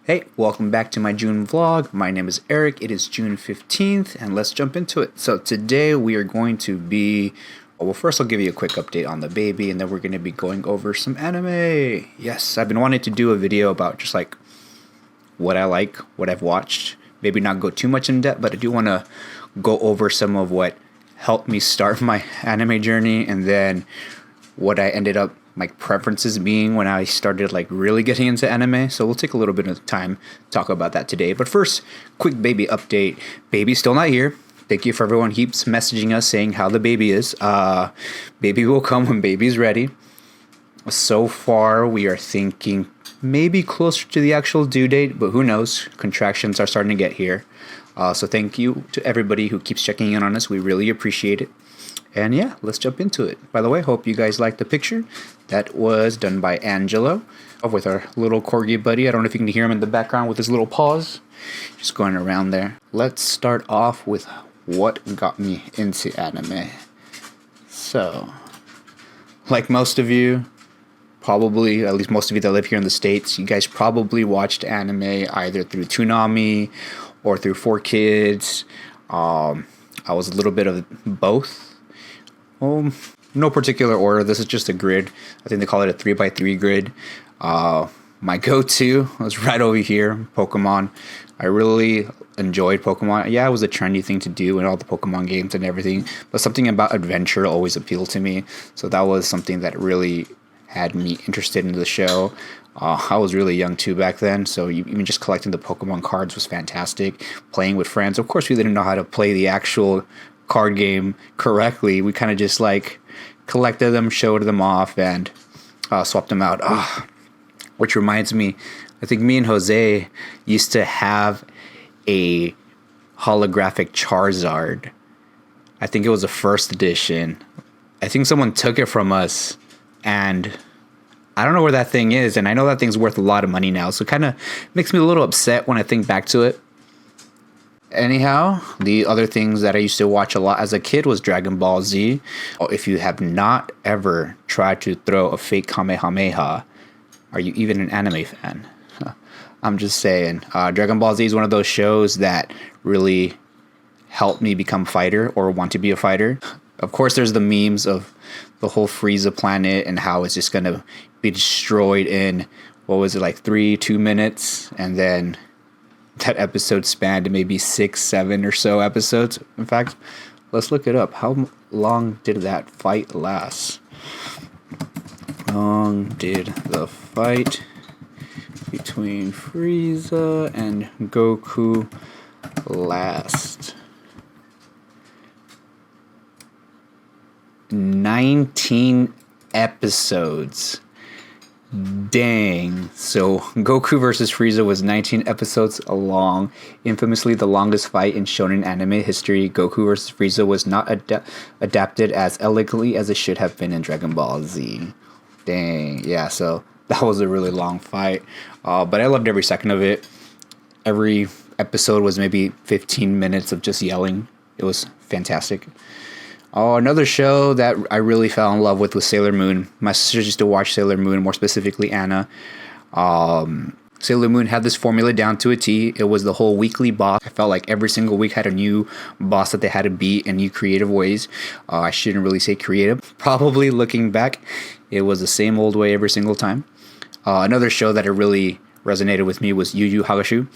Hey, welcome back to my June vlog. My name is Eric. It is June 15th, and let's jump into it. So today we are going to be, well, first I'll give you a quick update on the baby, and then we're going to be going over some anime. Yes, I've been wanting to do a video about just like what I like, what I've watched. Maybe not go too much in depth, but I do want to go over some of what helped me start my anime journey, and then what I ended up my preferences being when I started like really getting into anime. So we'll take a little bit of time to talk about that today. But first, quick baby update. Baby's still not here. Thank you for everyone who keeps messaging us saying how the baby is. Baby will come when baby's ready. So far, we are thinking maybe closer to the actual due date, but who knows? Contractions are starting to get here. So thank you to everybody who keeps checking in on us. We really appreciate it. And yeah, let's jump into it. By the way, hope you guys liked the picture. That was done by Angelo with our little corgi buddy. I don't know if you can hear him in the background with his little paws. Just going around there. Let's start off with what got me into anime. So, like most of you, probably, at least most of you that live here in the States, you guys probably watched anime either through Toonami or through 4Kids. I was a little bit of both. No particular order. This is just a grid. I think they call it a 3x3 grid. My go-to was right over here, Pokemon. I really enjoyed Pokemon. Yeah, it was a trendy thing to do in all the Pokemon games and everything, but something about adventure always appealed to me. So that was something that really had me interested in the show. I was really young too back then, so even just collecting the Pokemon cards was fantastic. Playing with friends. Of course, we didn't know how to play the actual card game correctly. We kind of just like collected them, showed them off, and swapped them out. Which reminds me, I think me and Jose used to have a holographic Charizard. I think it was the first edition. I think someone took it from us, and I don't know where that thing is, and I know that thing's worth a lot of money now, so it kind of makes me a little upset when I think back to it. Anyhow, the other things that I used to watch a lot as a kid was Dragon Ball Z. If you have not ever tried to throw a fake Kamehameha, are you even an anime fan? I'm just saying. Dragon Ball Z is one of those shows that really helped me become a fighter or want to be a fighter. Of course, there's the memes of the whole Frieza planet and how it's just going to be destroyed in, 2 minutes, and then that episode spanned maybe 6, 7 or so episodes. In fact, let's look it up. How long did that fight last? How long did the fight between Frieza and Goku last? 19 episodes. Dang. So Goku versus Frieza was 19 episodes long. Infamously the longest fight in shonen anime history. Goku versus Frieza was not adapted as elegantly as it should have been in Dragon Ball Z. Dang. Yeah, so that was a really long fight. But I loved every second of it. Every episode was maybe 15 minutes of just yelling. It was fantastic. Another show that I really fell in love with was Sailor Moon. My sisters used to watch Sailor Moon, more specifically Anna. Sailor Moon had this formula down to a T. It was the whole weekly boss. I felt like every single week had a new boss that they had to beat in new creative ways. I shouldn't really say creative. Probably looking back, it was the same old way every single time. Another show that really resonated with me was Yu Yu Hakusho.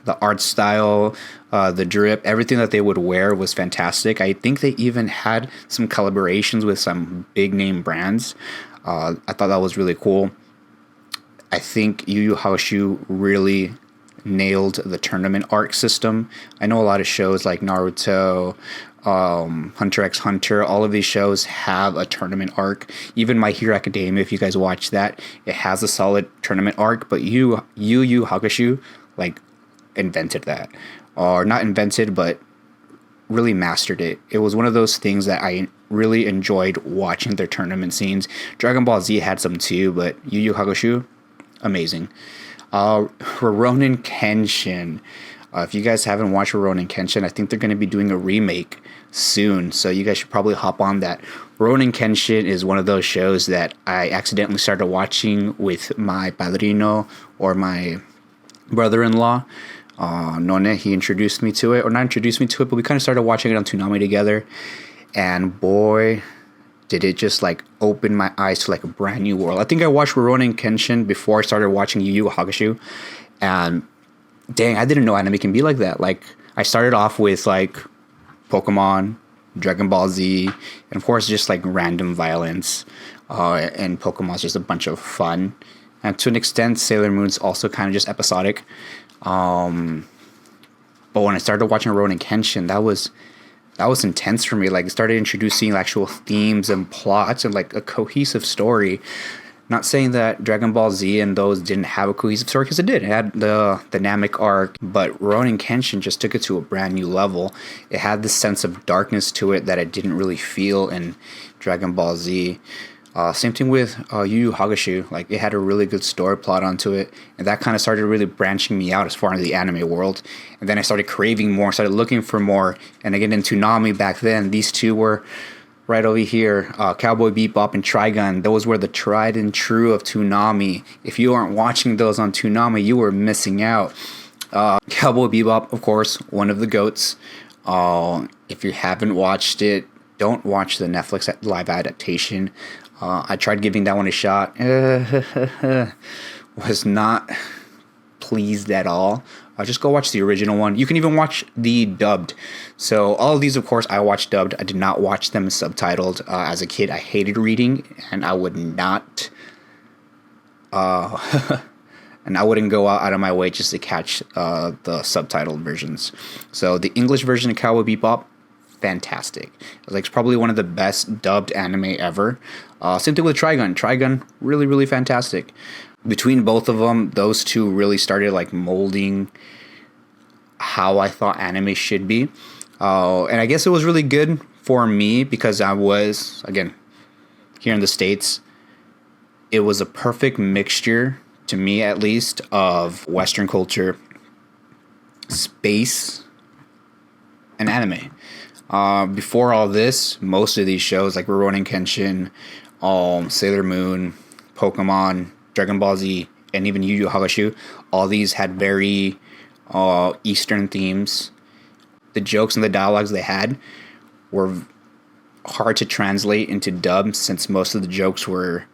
The art style, the drip, everything that they would wear was fantastic. I think they even had some collaborations with some big name brands. I thought that was really cool. I think Yu Yu Hakusho really nailed the tournament arc system. I know a lot of shows like Naruto, Hunter x Hunter, all of these shows have a tournament arc. Even My Hero Academia, if you guys watch that, it has a solid tournament arc. But Yu Yu Hakusho, invented that, or not invented, but really mastered it. It was one of those things that I really enjoyed watching their tournament scenes. Dragon Ball Z had some too, but Yu Yu Hakusho, amazing. Rurouni Kenshin. If you guys haven't watched Rurouni Kenshin, I think they're going to be doing a remake soon, so you guys should probably hop on that. Rurouni Kenshin is one of those shows that I accidentally started watching with my padrino, or my brother-in-law. None, he introduced me to it, or not introduced me to it, but we kind of started watching it on Toonami together, and boy, did it just like open my eyes to like a brand new world. I think I watched Rurouni Kenshin before I started watching Yu Yu Hakusho, and dang, I didn't know anime can be like that. Like, I started off with like Pokemon, Dragon Ball Z, and of course just like random violence, and Pokemon's just a bunch of fun, and to an extent Sailor Moon's also kind of just episodic. But when I started watching Rurouni Kenshin, that was intense for me. Like, it started introducing actual themes and plots and like a cohesive story. Not saying that Dragon Ball Z and those didn't have a cohesive story, because it did. It had the dynamic arc, but Rurouni Kenshin just took it to a brand new level. It had this sense of darkness to it that I didn't really feel in Dragon Ball Z. Same thing with Yu Yu Hakusho. Like, it had a really good story plot onto it, and that kind of started really branching me out as far as the anime world. And then I started craving more, started looking for more. And again, in Toonami back then, these two were right over here, Cowboy Bebop and Trigun. Those were the tried and true of Toonami. If you aren't watching those on Toonami, you were missing out. Cowboy Bebop, of course, one of the GOATs. If you haven't watched it, don't watch the Netflix live adaptation. I tried giving that one a shot. Was not pleased at all. Just go watch the original one. You can even watch the dubbed. So all of these, of course, I watched dubbed. I did not watch them subtitled. As a kid, I hated reading, and I would not... and I wouldn't go out of my way just to catch the subtitled versions. So the English version of Cowboy Bebop, fantastic. It's probably one of the best dubbed anime ever. Same thing with Trigun. Trigun, really, really fantastic. Between both of them, those two really started like molding how I thought anime should be. And I guess it was really good for me because I was, again, here in the States. It was a perfect mixture, to me at least, of Western culture, space, and anime. Before all this, most of these shows like Rurouni Kenshin, Sailor Moon, Pokemon, Dragon Ball Z, and even Yu Yu Hakusho, all these had very Eastern themes. The jokes and the dialogues they had were hard to translate into dub, since most of the jokes were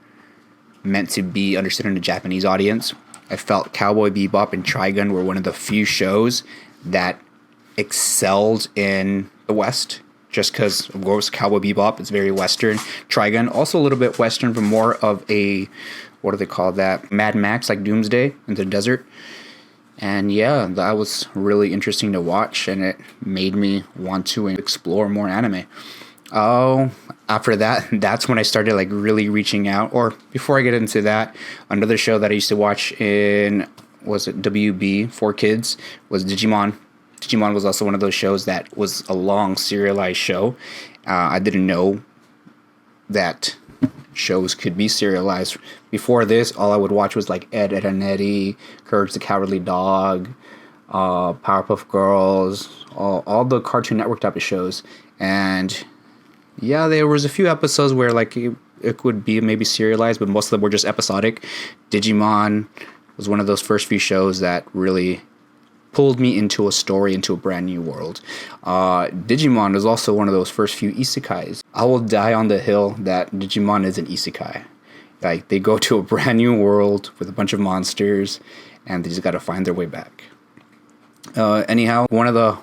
meant to be understood in a Japanese audience. I felt Cowboy Bebop and Trigun were one of the few shows that excelled in the West, just because, of course, Cowboy Bebop is very Western. Trigun, also a little bit Western, but more of a, what do they call that? Mad Max, like Doomsday in the desert. And yeah, that was really interesting to watch, and it made me want to explore more anime. After that, that's when I started like really reaching out. Or before I get into that, another show that I used to watch in, was it WB for kids, was Digimon. Digimon was also one of those shows that was a long serialized show. I didn't know that shows could be serialized. Before this, all I would watch was like Ed, Ed and Eddie, Courage the Cowardly Dog, Powerpuff Girls, all the Cartoon Network type of shows. And yeah, there was a few episodes where like it would be maybe serialized, but most of them were just episodic. Digimon was one of those first few shows that really pulled me into a story, into a brand new world. Digimon was also one of those first few isekais. I will die on the hill that Digimon is an isekai. Like, they go to a brand new world with a bunch of monsters, and they just gotta find their way back. Anyhow, one of the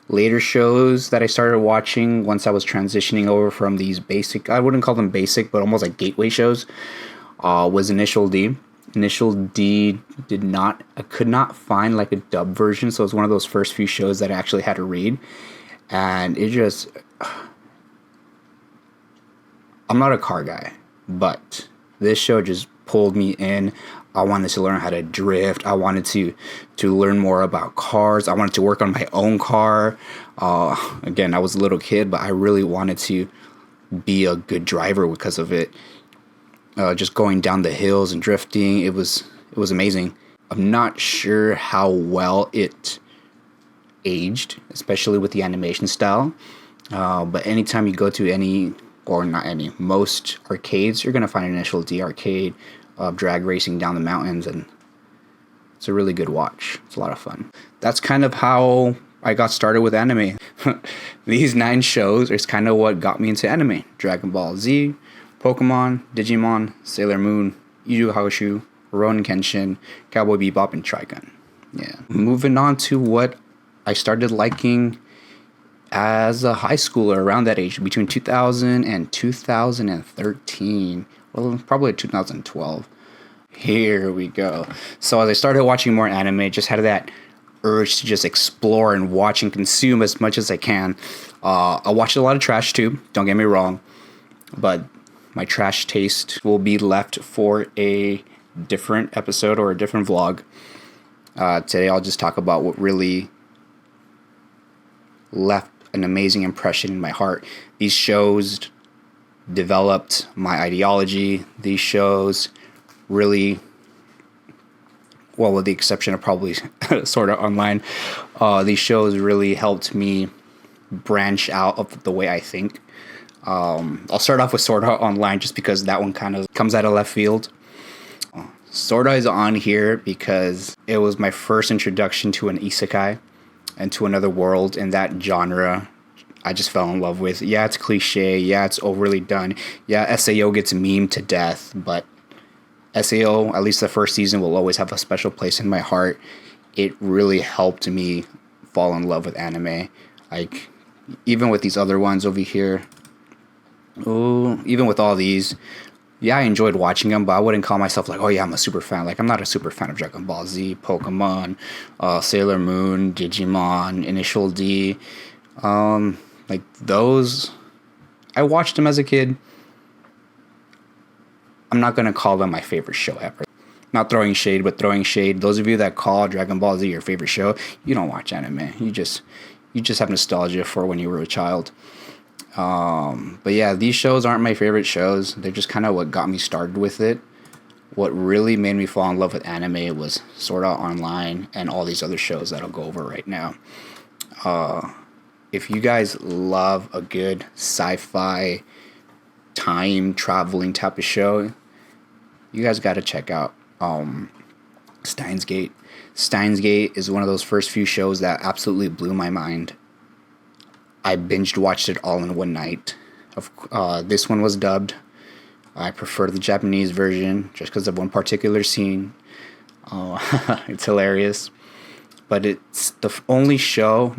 later shows that I started watching once I was transitioning over from these basic, I wouldn't call them basic, but almost like gateway shows, was Initial D. Initial D I could not find like a dub version, so it was one of those first few shows that I actually had to read, and it just, I'm not a car guy, but this show just pulled me in. I wanted to learn how to drift. I wanted to learn more about cars. I wanted to work on my own car. Again, I was a little kid, but I really wanted to be a good driver because of it. Just going down the hills and drifting, it was amazing. I'm not sure how well it aged, especially with the animation style. But anytime you go to any, or not any, most arcades, you're going to find an Initial D arcade of drag racing down the mountains, and it's a really good watch. It's a lot of fun. That's kind of how I got started with anime. These 9 shows is kind of what got me into anime. Dragon Ball Z, Pokemon, Digimon, Sailor Moon, Yu Yu Hakusho, Rurouni Kenshin, Cowboy Bebop, and Trigun. Yeah. Moving on to what I started liking as a high schooler around that age, between 2000 and 2013. Well, probably 2012. Here we go. So as I started watching more anime, just had that urge to just explore and watch and consume as much as I can. I watched a lot of trash too, don't get me wrong, but my trash taste will be left for a different episode or a different vlog. Today I'll just talk about what really left an amazing impression in my heart. These shows developed my ideology. These shows really, well, with the exception of probably Sword Art Online, these shows really helped me branch out of the way I think. I'll start off with Sword Art Online just because that one kind of comes out of left field. Sword Art is on here because it was my first introduction to an isekai and to another world in that genre. I just fell in love with. Yeah, it's cliche. Yeah, it's overly done. Yeah, SAO gets memed to death, but SAO, at least the first season, will always have a special place in my heart. It really helped me fall in love with anime. Like, even with these other ones over here, even with all these, yeah, I enjoyed watching them, but I wouldn't call myself like, oh yeah, I'm a super fan. Like, I'm not a super fan of Dragon Ball Z, Pokemon, Sailor Moon, Digimon, Initial D. Like, those, I watched them as a kid. I'm not going to call them my favorite show ever. Not throwing shade, but throwing shade. Those of you that call Dragon Ball Z your favorite show, you don't watch anime. You just have nostalgia for when you were a child. But yeah, these shows aren't my favorite shows. They're just kind of what got me started with it. What really made me fall in love with anime was Sword Art Online and all these other shows that I'll go over right now. If you guys love a good sci-fi time traveling type of show, you guys got to check out Steins Gate. Steins Gate is one of those first few shows that absolutely blew my mind. I binged watched it all in one night. This one was dubbed. I prefer the Japanese version just because of one particular scene. It's hilarious. But it's the only show,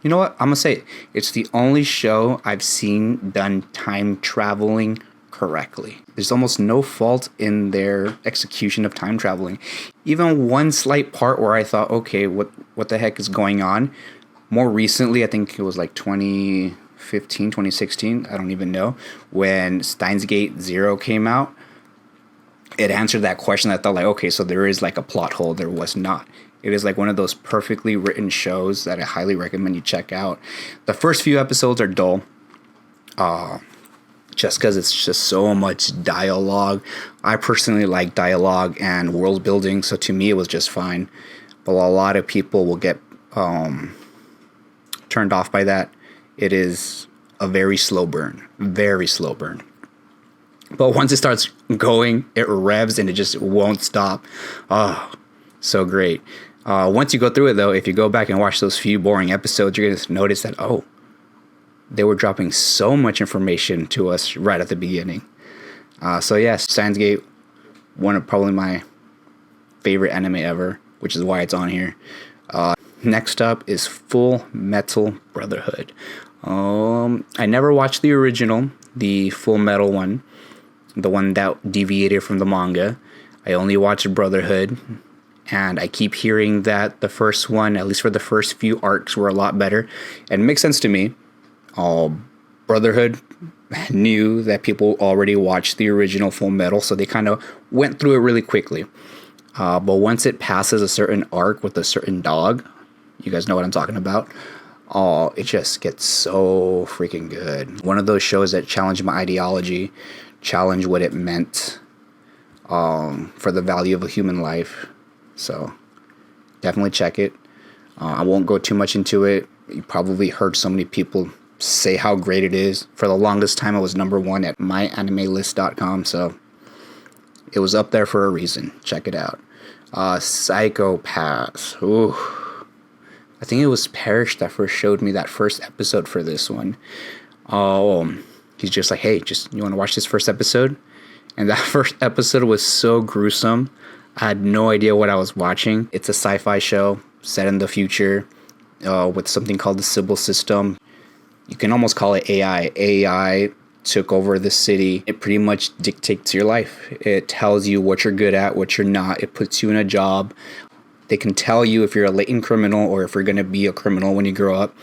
you know what? I'm going to say it. It's the only show I've seen done time traveling correctly. There's almost no fault in their execution of time traveling. Even one slight part where I thought, okay, what the heck is going on? More recently, I think it was like 2015, 2016, I don't even know, when Steins Gate Zero came out, it answered that question. I thought like, okay, so there is like a plot hole. There was not. It is like one of those perfectly written shows that I highly recommend you check out. The first few episodes are dull, just because it's just so much dialogue. I personally like dialogue and world building, so to me it was just fine. But a lot of people will get turned off by that. It is a very slow burn. Very slow burn. But once it starts going, it revs and it just won't stop. Oh, so great. Once you go through it, though, if you go back and watch those few boring episodes, you're going to notice that, oh, they were dropping so much information to us right at the beginning. So, yeah, Steins Gate, one of probably my favorite anime ever, which is why it's on here. Next up is Full Metal Brotherhood. I never watched the original, the Full Metal one, the one that deviated from the manga. I only watched Brotherhood, and I keep hearing that the first one, at least for the first few arcs, were a lot better. And it makes sense to me. Brotherhood knew that people already watched the original Full Metal, so they kind of went through it really quickly. But once it passes a certain arc with a certain dog, you guys know what I'm talking about. It just gets so freaking good. One of those shows that challenged my ideology, challenged what it meant for the value of a human life. So definitely check it. I won't go too much into it. You probably heard so many people say how great it is. For the longest time, it was #1 at myanimelist.com, so it was up there for a reason. Check it out. Psychopaths. Ooh. I think it was Parrish that first showed me that first episode for this one. He's just like, hey, you want to watch this first episode? And that first episode was so gruesome. I had no idea what I was watching. It's a sci-fi show set in the future with something called the Sybil system. You can almost call it AI. AI took over the city. It pretty much dictates your life. It tells you what you're good at, what you're not. It puts you in a job. They can tell you if you're a latent criminal or if you're going to be a criminal when you grow up.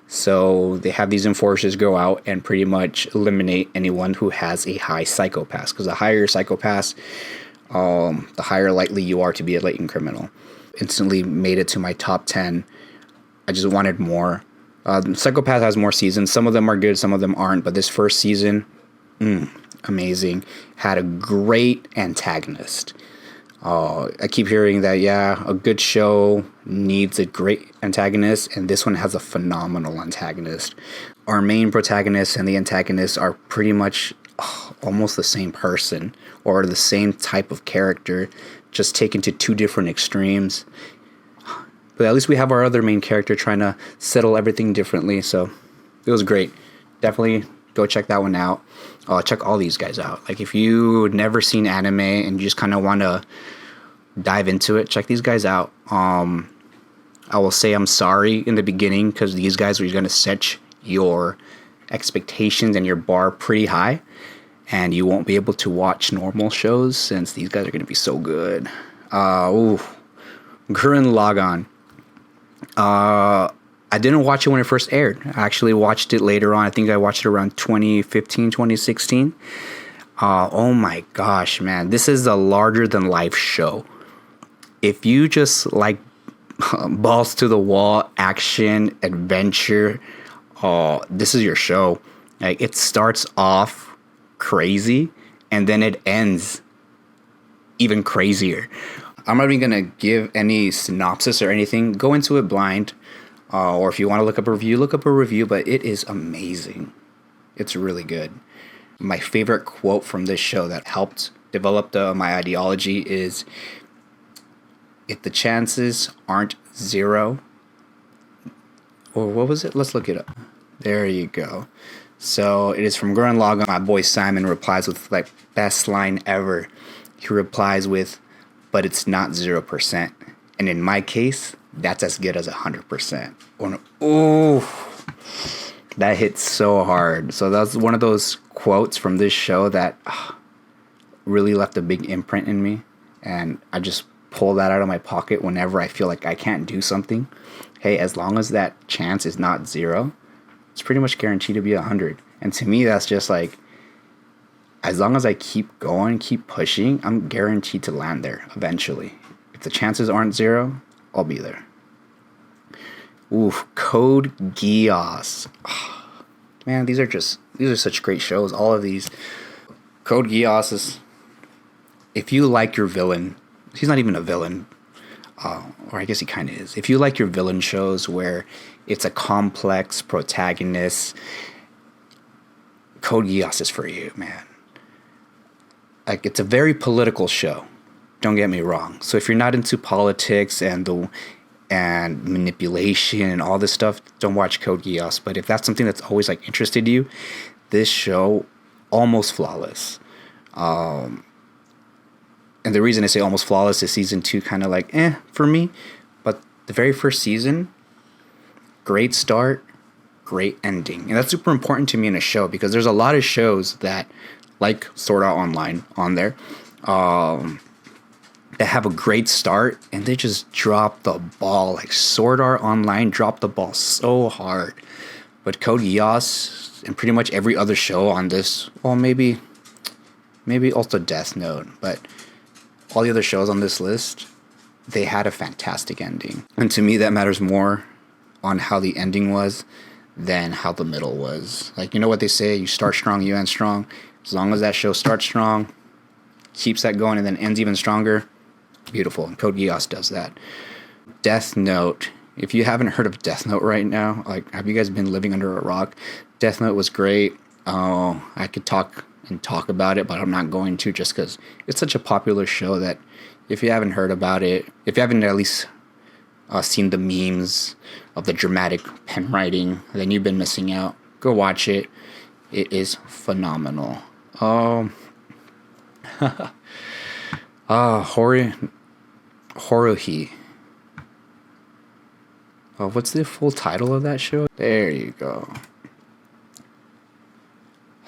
So they have these enforcers go out and pretty much eliminate anyone who has a high psychopath. Because the higher your psychopath, the higher likely you are to be a latent criminal. Instantly made it to my top 10. I just wanted more. Psychopath has more seasons. Some of them are good, some of them aren't. But this first season, amazing. Had a great antagonist. I keep hearing that, a good show needs a great antagonist, and this one has a phenomenal antagonist. Our main protagonist and the antagonist are pretty much almost the same person, or the same type of character, just taken to two different extremes. But at least we have our other main character trying to settle everything differently, so it was great. Definitely go check that one out. Check all these guys out. Like, if you've never seen anime and you just kind of want to dive into it, check these guys out. I will say I'm sorry in the beginning, because these guys are going to set your expectations and your bar pretty high, and you won't be able to watch normal shows since these guys are going to be so good. Gurren Lagann. I didn't watch it when it first aired. I actually watched it later on. I think I watched it around 2015, 2016. Oh my gosh, man. This is a larger than life show. If you just like balls to the wall, action, adventure, this is your show. Like, it starts off crazy and then it ends even crazier. I'm not even going to give any synopsis or anything. Go into it blind. Or if you want to look up a review, but it is amazing. It's really good. My favorite quote from this show that helped develop my ideology is, if the chances aren't zero, or what was it? Let's look it up. There you go. So it is from Gurren Lagann. My boy Simon replies with, like, best line ever. He replies with, but it's not 0%. And in my case, that's as good as 100%. Oh, that hits so hard. So that's one of those quotes from this show that really left a big imprint in me. And I just pull that out of my pocket whenever I feel like I can't do something. Hey, as long as that chance is not 0, it's pretty much guaranteed to be 100. And to me, that's just like, as long as I keep going, keep pushing, I'm guaranteed to land there eventually. If the chances aren't 0, I'll be there. Oof, Code Geass. Man, these are such great shows. All of these. Code Geass is, if you like your villain, he's not even a villain, or I guess he kind of is. If you like your villain shows where it's a complex protagonist, Code Geass is for you, man. Like, it's a very political show. Don't get me wrong. So if you're not into politics and manipulation and all this stuff, don't watch Code Geass. But if that's something that's always like interested you, this show, almost flawless. And the reason I say almost flawless is season 2 kind of like for me. But the very first season, great start, great ending. And that's super important to me in a show, because there's a lot of shows that, like Sword Art Online on there, that have a great start and they just drop the ball. Like Sword Art Online dropped the ball so hard. But Code Geass and pretty much every other show on this, well, maybe also Death Note, but all the other shows on this list, they had a fantastic ending. And to me, that matters more on how the ending was than how the middle was. Like, you know what they say, you start strong, you end strong. As long as that show starts strong, keeps that going, and then ends even stronger, beautiful. And Code Geass does that. Death Note If you haven't heard of Death Note right now, like, have you guys been living under a rock? Death Note was great. I could talk about it, but I'm not going to, just because it's such a popular show that if you haven't heard about it, if you haven't at least seen the memes of the dramatic pen writing, then you've been missing out. Go watch it. It is phenomenal. Horuhi. What's the full title of that show? There you go.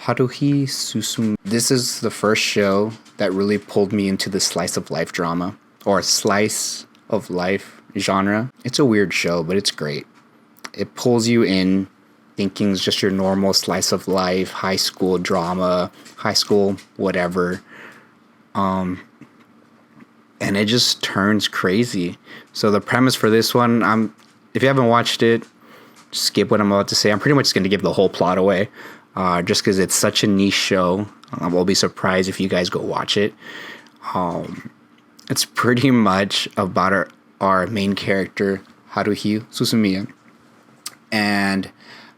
Haruhi Susumu. This is the first show that really pulled me into the slice of life drama, or slice of life genre. It's a weird show, but it's great. It pulls you in thinking it's just your normal slice of life, high school drama, high school whatever. And it just turns crazy. So the premise for this one, if you haven't watched it, skip what I'm about to say. I'm pretty much going to give the whole plot away, just because it's such a niche show. I will be surprised if you guys go watch it. It's pretty much about our main character, Haruhi Susumiya, and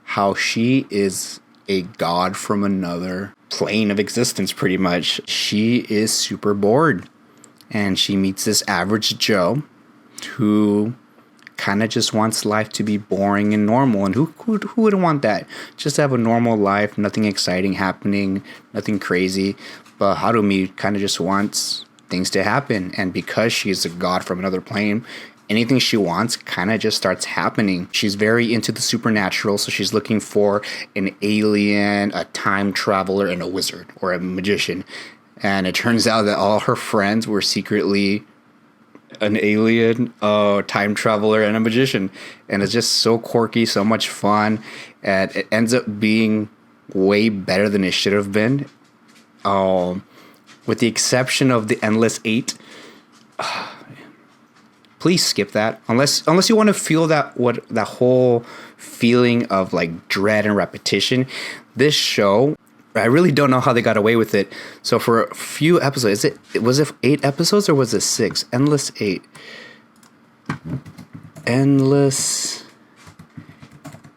how she is a god from another plane of existence, pretty much. She is super bored, and she meets this average Joe who kind of just wants life to be boring and normal. And who wouldn't want that? Just have a normal life, nothing exciting happening, nothing crazy. But Harumi kind of just wants things to happen. And because she's a god from another plane, anything she wants kind of just starts happening. She's very into the supernatural, so she's looking for an alien, a time traveler, and a wizard or a magician. And it turns out that all her friends were secretly an alien, a time traveler, and a magician. And it's just so quirky, so much fun, and it ends up being way better than it should have been. With the exception of the Endless 8. Please skip that. Unless you want to feel that whole feeling of like dread and repetition. This show, I really don't know how they got away with it. So for a few episodes, was it 8 episodes or was it 6? Endless 8. Endless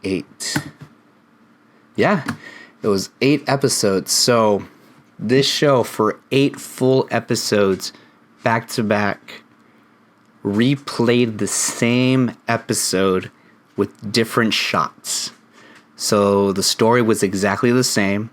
8. Yeah, it was 8 episodes. So this show, for 8 full episodes, back to back, replayed the same episode with different shots. So the story was exactly the same.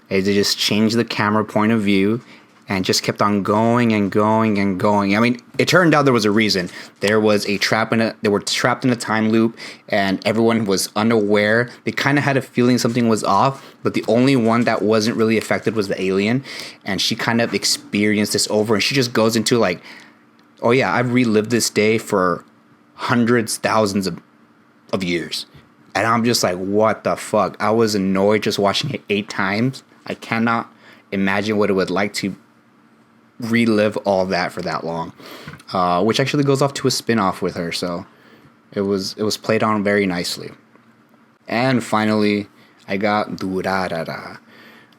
They just changed the camera point of view and just kept on going and going and going. I mean, it turned out there was a reason. They were trapped in a time loop, and everyone was unaware. They kind of had a feeling something was off, but the only one that wasn't really affected was the alien, and she kind of experienced this over, and she just goes into like, oh yeah, I've relived this day for hundreds, thousands of years. And I'm just like, what the fuck? I was annoyed just watching it 8 times. I cannot imagine what it would like to relive all that for that long. Which actually goes off to a spin-off with her, so it was played on very nicely. And finally, I got Durarara.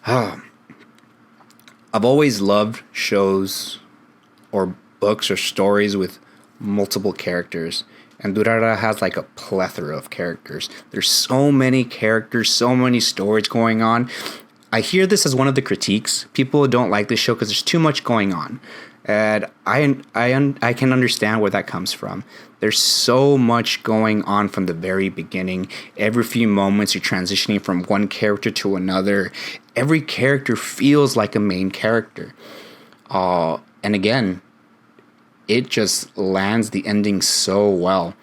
I've always loved shows or books or stories with multiple characters, and Durarara has like a plethora of characters. There's so many characters, so many stories going on. I hear this as one of the critiques. People don't like this show because there's too much going on, and I can understand where that comes from. There's so much going on from the very beginning. Every few moments you're transitioning from one character to another. Every character feels like a main character, and again, it just lands the ending so well.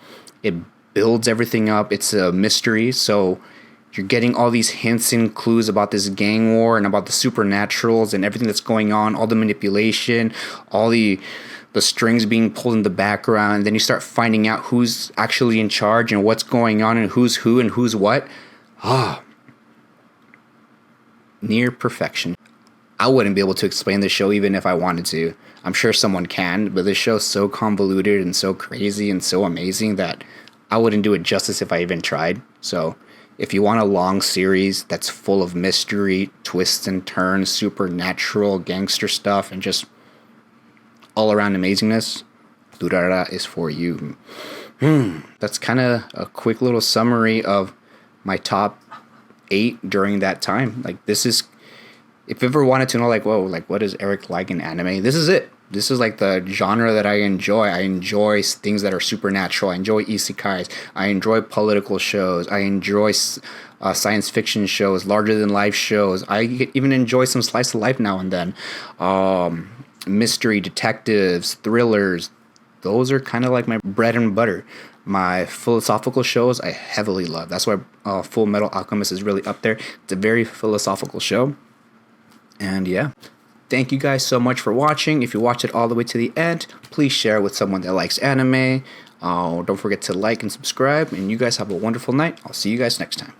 It builds everything up. It's a mystery, so you're getting all these hints and clues about this gang war and about the supernaturals and everything that's going on, all the manipulation, all the strings being pulled in the background. And then you start finding out who's actually in charge and what's going on and who's who and who's what. Near perfection. I wouldn't be able to explain the show even if I wanted to. I'm sure someone can, but this show's so convoluted and so crazy and so amazing that I wouldn't do it justice if I even tried. So if you want a long series that's full of mystery, twists and turns, supernatural, gangster stuff, and just all around amazingness, Durarara is for you. That's kind of a quick little summary of my top 8 during that time. Like, this is, if you ever wanted to know, like, whoa, like, what does Eric like in anime? This is it. This is like the genre that I enjoy. I enjoy things that are supernatural. I enjoy isekais. I enjoy political shows. I enjoy science fiction shows, larger than life shows. I even enjoy some slice of life now and then. Mystery, detectives, thrillers. Those are kind of like my bread and butter. My philosophical shows I heavily love. That's why Full Metal Alchemist is really up there. It's a very philosophical show. And yeah, thank you guys so much for watching. If you watch it all the way to the end, please share it with someone that likes anime. Don't forget to like and subscribe. And you guys have a wonderful night. I'll see you guys next time.